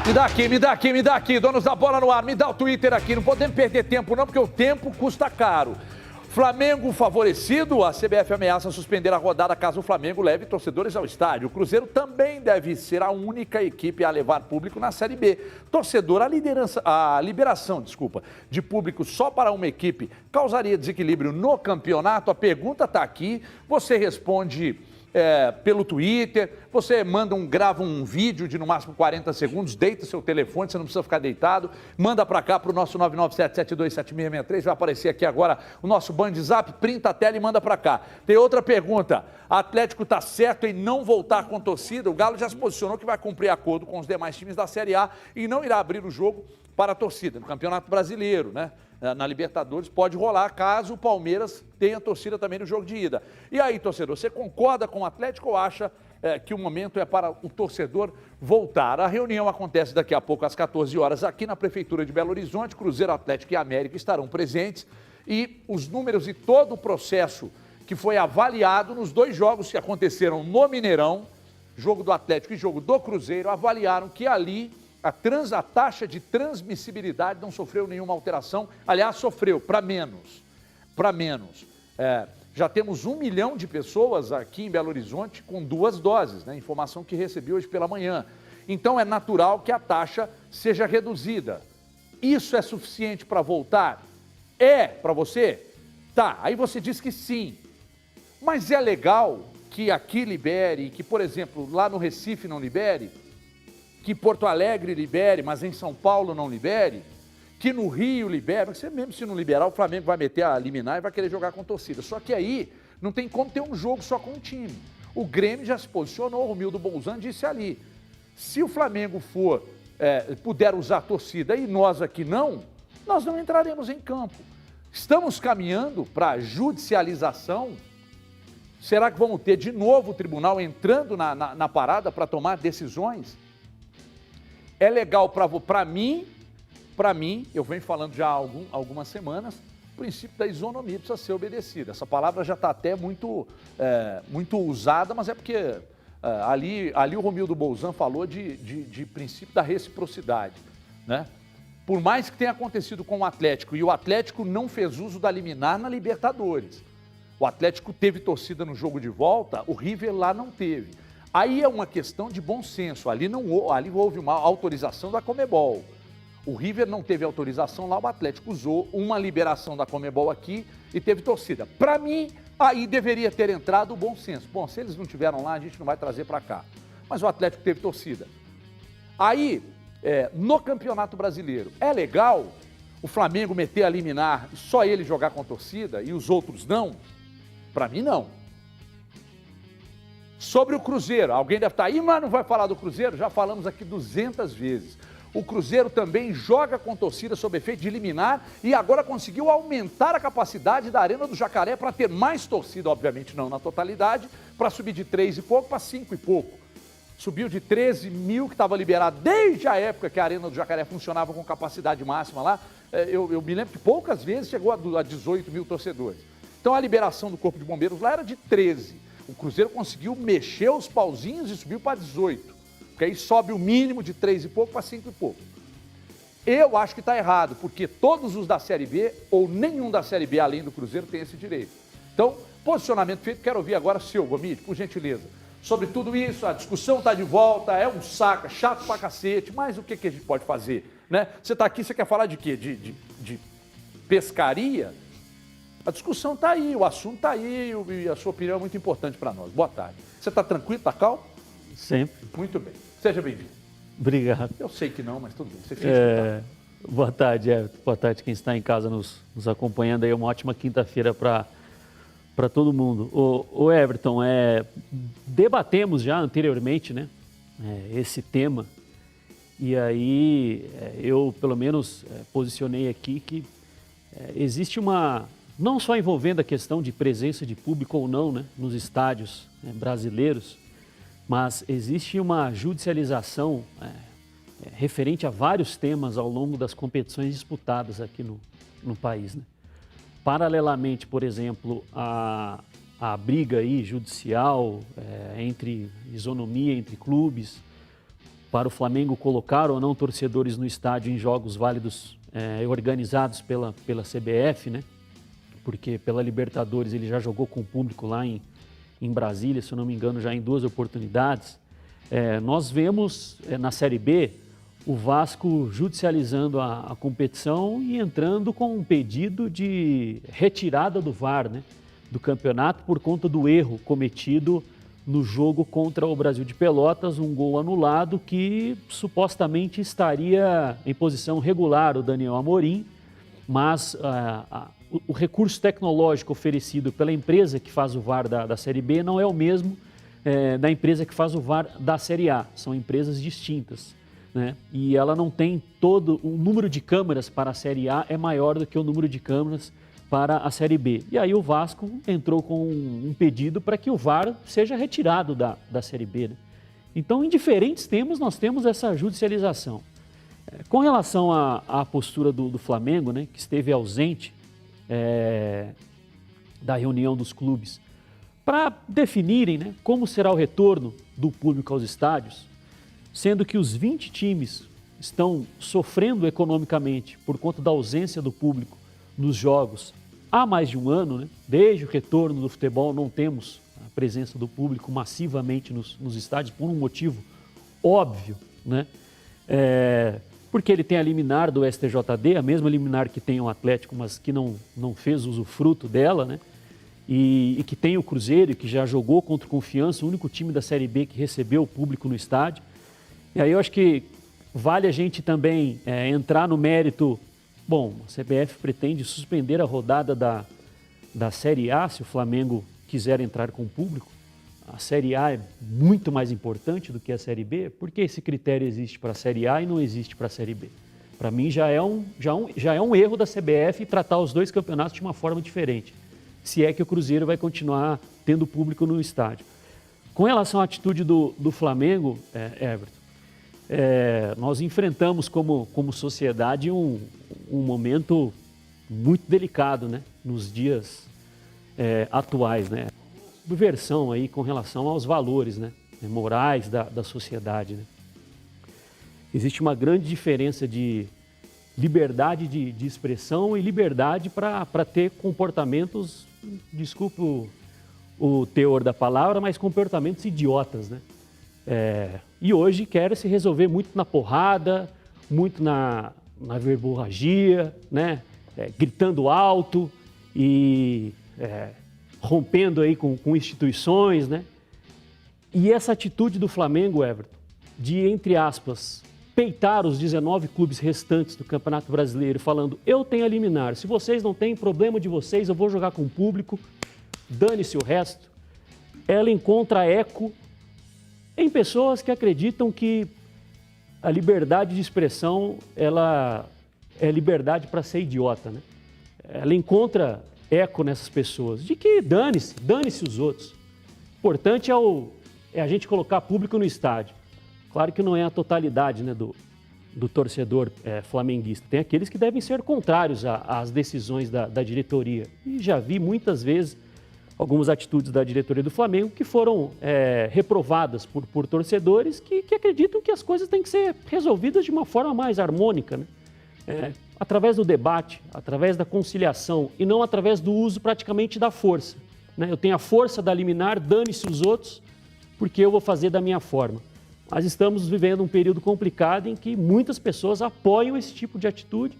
Me dá aqui, donos da bola no ar, me dá o Twitter aqui, não podemos perder tempo não, porque o tempo custa caro. Flamengo favorecido, a CBF ameaça suspender a rodada caso o Flamengo leve torcedores ao estádio. O Cruzeiro também deve ser a única equipe a levar público na Série B. Torcedor, a liberação de público só para uma equipe causaria desequilíbrio no campeonato? A pergunta está aqui, você responde pelo Twitter, você grava um vídeo de no máximo 40 segundos, deita seu telefone, você não precisa ficar deitado, manda para cá para o nosso 997727663, vai aparecer aqui agora o nosso Band Zap, printa a tela e manda para cá. Tem outra pergunta, Atlético está certo em não voltar com torcida? O Galo já se posicionou que vai cumprir acordo com os demais times da Série A e não irá abrir o jogo para a torcida, no Campeonato Brasileiro, né? Na Libertadores pode rolar caso o Palmeiras tenha torcida também no jogo de ida. E aí, torcedor, você concorda com o Atlético ou acha que o momento é para o torcedor voltar? A reunião acontece daqui a pouco às 14 horas aqui na Prefeitura de Belo Horizonte. Cruzeiro, Atlético e América estarão presentes e os números e todo o processo que foi avaliado nos dois jogos que aconteceram no Mineirão, jogo do Atlético e jogo do Cruzeiro, avaliaram que ali a taxa de transmissibilidade não sofreu nenhuma alteração, aliás, sofreu para menos. Já temos 1 milhão de pessoas aqui em Belo Horizonte com 2 doses, né? Informação que recebi hoje pela manhã. Então é natural que a taxa seja reduzida. Isso é suficiente para voltar? É para você? Tá, aí você diz que sim. Mas é legal que aqui libere, que, por exemplo, lá no Recife não libere, que Porto Alegre libere, mas em São Paulo não libere, que no Rio libere, porque mesmo se não liberar, o Flamengo vai meter a liminar e vai querer jogar com torcida. Só que aí não tem como ter um jogo só com um time. O Grêmio já se posicionou, o Romildo Bolzan disse ali, se o Flamengo puder usar a torcida e nós aqui não, nós não entraremos em campo. Estamos caminhando para a judicialização. Será que vamos ter de novo o tribunal entrando na parada para tomar decisões? É legal para mim, eu venho falando já há algumas semanas, o princípio da isonomia precisa ser obedecido. Essa palavra já está até muito usada, mas é porque ali o Romildo Bolzan falou de princípio da reciprocidade, né? Por mais que tenha acontecido com o Atlético, e o Atlético não fez uso da liminar na Libertadores. O Atlético teve torcida no jogo de volta, o River lá não teve. Aí é uma questão de bom senso, ali houve uma autorização da Conmebol. O River não teve autorização lá, o Atlético usou uma liberação da Conmebol aqui e teve torcida. Para mim, aí deveria ter entrado o bom senso. Bom, se eles não tiveram lá, a gente não vai trazer para cá. Mas o Atlético teve torcida. Aí, no Campeonato Brasileiro, é legal o Flamengo meter a liminar, só ele jogar com torcida e os outros não? Para mim, não. Sobre o Cruzeiro, alguém deve estar aí, mas não vai falar do Cruzeiro? Já falamos aqui 200 vezes. O Cruzeiro também joga com torcida sob efeito de liminar e agora conseguiu aumentar a capacidade da Arena do Jacaré para ter mais torcida, obviamente não na totalidade, para subir de 3 e pouco para 5 e pouco. Subiu de 13 mil que estava liberado desde a época que a Arena do Jacaré funcionava com capacidade máxima lá. Eu me lembro que poucas vezes chegou a 18 mil torcedores. Então a liberação do Corpo de Bombeiros lá era de 13. O Cruzeiro conseguiu mexer os pauzinhos e subiu para 18. Porque aí sobe o mínimo de 3 e pouco para 5 e pouco. Eu acho que está errado, porque todos os da Série B, ou nenhum da Série B, além do Cruzeiro, tem esse direito. Então, posicionamento feito, quero ouvir agora o seu, Gomide, por gentileza. Sobre tudo isso, a discussão está de volta, é um saco, chato pra cacete, mas o que a gente pode fazer? Né? Você está aqui, você quer falar de quê? De pescaria? A discussão está aí, o assunto está aí e a sua opinião é muito importante para nós. Boa tarde. Você está tranquilo, está calmo? Sempre. Muito bem. Seja bem-vindo. Obrigado. Eu sei que não, mas tudo bem. Você finge que tá. Boa tarde, Everton. Boa tarde quem está em casa nos acompanhando aí. Uma ótima quinta-feira para todo mundo. O Everton, debatemos já anteriormente, né, esse tema. E aí eu, pelo menos, posicionei aqui que existe uma... Não só envolvendo a questão de presença de público ou não, né, nos estádios brasileiros, mas existe uma judicialização referente a vários temas ao longo das competições disputadas aqui no país, né? Paralelamente, por exemplo, a briga aí judicial entre isonomia entre clubes, para o Flamengo colocar ou não torcedores no estádio em jogos válidos organizados pela CBF, né? Porque pela Libertadores ele já jogou com o público lá em Brasília, se eu não me engano, já em 2 oportunidades. Nós vemos na Série B o Vasco judicializando a competição e entrando com um pedido de retirada do VAR, né, do campeonato por conta do erro cometido no jogo contra o Brasil de Pelotas, um gol anulado que supostamente estaria em posição regular o Daniel Amorim, mas o recurso tecnológico oferecido pela empresa que faz o VAR da Série B não é o mesmo da empresa que faz o VAR da Série A, são empresas distintas, né? E ela não tem todo o número de câmeras para a Série A é maior do que o número de câmeras para a Série B. E aí o Vasco entrou com um pedido para que o VAR seja retirado da Série B, né? Então, em diferentes temas, nós temos essa judicialização. Com relação à postura do Flamengo, né, que esteve ausente da reunião dos clubes, para definirem, né, como será o retorno do público aos estádios, sendo que os 20 times estão sofrendo economicamente por conta da ausência do público nos jogos há mais de um ano, né? Desde o retorno do futebol não temos a presença do público massivamente nos estádios por um motivo óbvio, né? Porque ele tem a liminar do STJD, a mesma liminar que tem o Atlético, mas que não fez usufruto dela, né? E que tem o Cruzeiro, que já jogou contra o Confiança, o único time da Série B que recebeu o público no estádio. E aí eu acho que vale a gente também entrar no mérito. Bom, a CBF pretende suspender a rodada da Série A se o Flamengo quiser entrar com o público. A Série A é muito mais importante do que a Série B. Por que esse critério existe para a Série A e não existe para a Série B? Para mim já é um erro da CBF tratar os dois campeonatos de uma forma diferente, se é que o Cruzeiro vai continuar tendo público no estádio. Com relação à atitude do Flamengo, Everton, nós enfrentamos como sociedade um momento muito delicado, né, nos dias atuais, né? Subversão aí com relação aos valores, né, morais da sociedade, né? Existe uma grande diferença de liberdade de expressão e liberdade para ter comportamentos, desculpe o teor da palavra, mas comportamentos idiotas, né? E hoje quer se resolver muito na porrada, muito na verborragia, né? Gritando alto e rompendo aí com instituições, né? E essa atitude do Flamengo, Everton, de, entre aspas, peitar os 19 clubes restantes do Campeonato Brasileiro, falando, eu tenho a liminar, se vocês não têm problema de vocês, eu vou jogar com o público, dane-se o resto, ela encontra eco em pessoas que acreditam que a liberdade de expressão, ela é liberdade para ser idiota, né? Ela encontra eco nessas pessoas, de que dane-se os outros. O importante é a gente colocar público no estádio. Claro que não é a totalidade, né, do torcedor flamenguista. Tem aqueles que devem ser contrários às decisões da diretoria. E já vi muitas vezes algumas atitudes da diretoria do Flamengo que foram reprovadas por torcedores que acreditam que as coisas têm que ser resolvidas de uma forma mais harmônica, né? Através do debate, através da conciliação e não através do uso praticamente da força, né? Eu tenho a força da liminar, dane-se os outros, porque eu vou fazer da minha forma. Mas estamos vivendo um período complicado em que muitas pessoas apoiam esse tipo de atitude,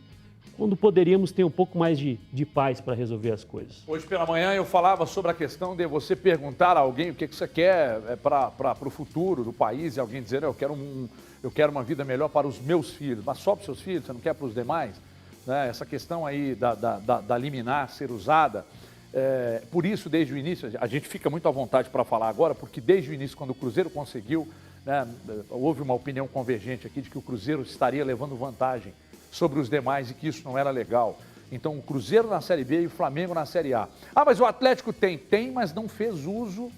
quando poderíamos ter um pouco mais de paz para resolver as coisas. Hoje pela manhã eu falava sobre a questão de você perguntar a alguém o que você quer para o futuro do país e alguém dizer, eu quero uma vida melhor para os meus filhos, mas só para os seus filhos, você não quer para os demais? Né? Essa questão aí da liminar ser usada, por isso desde o início, a gente fica muito à vontade para falar agora, porque desde o início, quando o Cruzeiro conseguiu, né, houve uma opinião convergente aqui de que o Cruzeiro estaria levando vantagem sobre os demais e que isso não era legal. Então, o Cruzeiro na Série B e o Flamengo na Série A. Ah, mas o Atlético tem, mas não fez uso,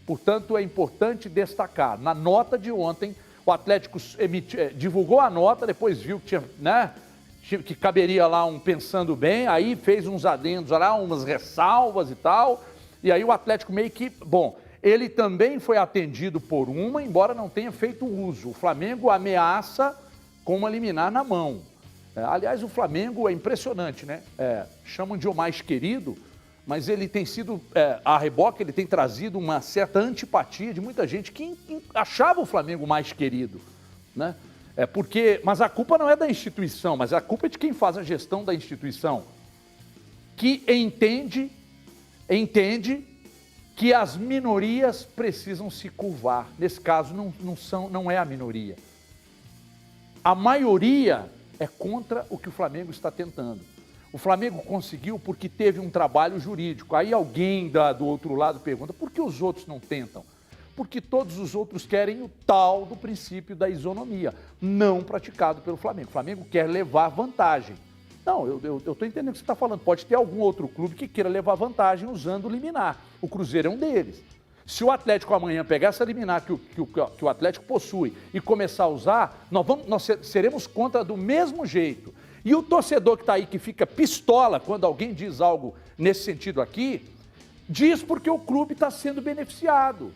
portanto, é importante destacar. Na nota de ontem, o Atlético divulgou a nota, depois viu que tinha, né, que caberia lá um pensando bem, aí fez uns adendos lá, umas ressalvas e tal, e aí o Atlético meio que, bom, ele também foi atendido por uma, embora não tenha feito uso. O Flamengo ameaça com uma liminar na mão. Aliás, o Flamengo é impressionante, né? Chamam de o mais querido, mas ele tem sido, a reboque, ele tem trazido uma certa antipatia de muita gente que achava o Flamengo mais querido, né? Mas a culpa não é da instituição, mas a culpa é de quem faz a gestão da instituição, que entende que as minorias precisam se curvar. Nesse caso, não é a minoria. A maioria é contra o que o Flamengo está tentando. O Flamengo conseguiu porque teve um trabalho jurídico. Aí alguém do outro lado pergunta, por que os outros não tentam? Porque todos os outros querem o tal do princípio da isonomia, não praticado pelo Flamengo. O Flamengo quer levar vantagem. Não, eu estou entendendo o que você está falando. Pode ter algum outro clube que queira levar vantagem usando o liminar. O Cruzeiro é um deles. Se o Atlético amanhã pegar essa liminar que o Atlético possui e começar a usar, nós seremos contra do mesmo jeito. E o torcedor que está aí, que fica pistola quando alguém diz algo nesse sentido aqui, diz porque o clube está sendo beneficiado.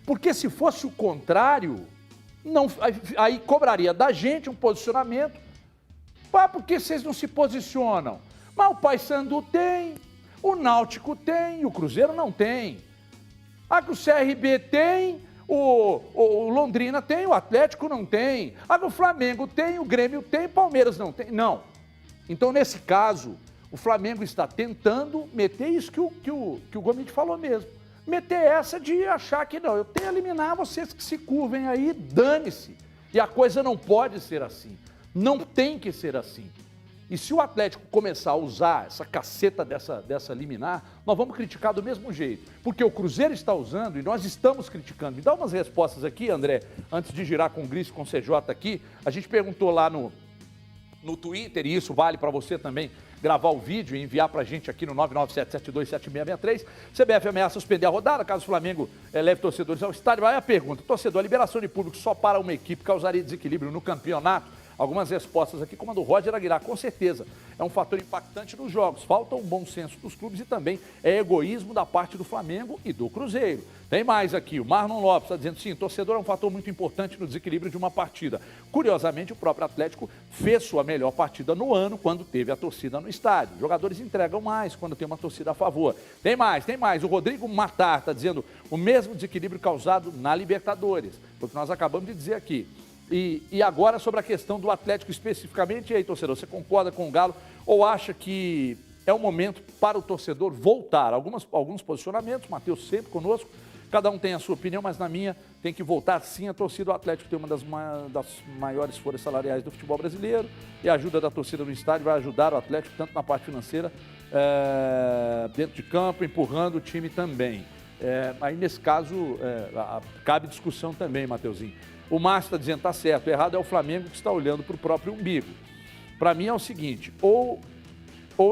Porque se fosse o contrário, aí cobraria da gente um posicionamento. Por que vocês não se posicionam? Mas o Paysandu tem, o Náutico tem, o Cruzeiro não tem. Que o CRB tem, o Londrina tem, o Atlético não tem. O Flamengo tem, o Grêmio tem, o Palmeiras não tem. Não. Então, nesse caso, o Flamengo está tentando meter isso que o Gomide falou mesmo. Meter essa de achar que não, eu tenho que eliminar vocês que se curvem aí, dane-se. E a coisa não pode ser assim. Não tem que ser assim. E se o Atlético começar a usar essa caceta dessa liminar, nós vamos criticar do mesmo jeito. Porque o Cruzeiro está usando e nós estamos criticando. Me dá umas respostas aqui, André, antes de girar com o Gris, com o CJ aqui. A gente perguntou lá no Twitter, e isso vale para você também, gravar o vídeo e enviar para a gente aqui no 997727663. CBF ameaça suspender a rodada, caso o Flamengo leve torcedores ao estádio. Vai a pergunta, torcedor, a liberação de público só para uma equipe causaria desequilíbrio no campeonato? Algumas respostas aqui, como a do Roger Aguilar, com certeza. É um fator impactante nos jogos. Falta um bom senso dos clubes e também é egoísmo da parte do Flamengo e do Cruzeiro. Tem mais aqui, o Marlon Lopes está dizendo, sim, torcedor é um fator muito importante no desequilíbrio de uma partida. Curiosamente, o próprio Atlético fez sua melhor partida no ano quando teve a torcida no estádio. Os jogadores entregam mais quando tem uma torcida a favor. Tem mais. O Rodrigo Matar está dizendo o mesmo desequilíbrio causado na Libertadores. Foi o que nós acabamos de dizer aqui. E agora sobre a questão do Atlético especificamente, e aí, torcedor, você concorda com o Galo ou acha que é o momento para o torcedor voltar? Alguns posicionamentos, Matheus sempre conosco, cada um tem a sua opinião, mas na minha tem que voltar sim a torcida. O Atlético tem uma das maiores folhas salariais do futebol brasileiro e a ajuda da torcida no estádio vai ajudar o Atlético tanto na parte financeira, dentro de campo, empurrando o time também. Aí nesse caso, cabe discussão também, Mateuzinho. O Márcio está dizendo, tá certo, o errado é o Flamengo que está olhando para o próprio umbigo. Para mim é o seguinte, ou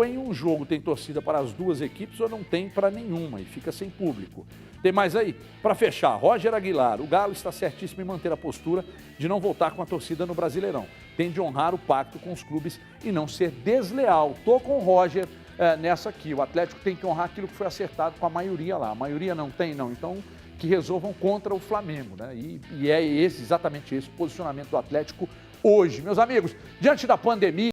em um jogo tem torcida para as duas equipes ou não tem para nenhuma e fica sem público. Tem mais aí? Para fechar, Roger Aguilar, o Galo está certíssimo em manter a postura de não voltar com a torcida no Brasileirão. Tem de honrar o pacto com os clubes e não ser desleal. Tô com o Roger nessa aqui, o Atlético tem que honrar aquilo que foi acertado com a maioria lá. A maioria não tem, não, então que resolvam contra o Flamengo, né? E é exatamente esse o posicionamento do Atlético hoje. Meus amigos, diante da pandemia,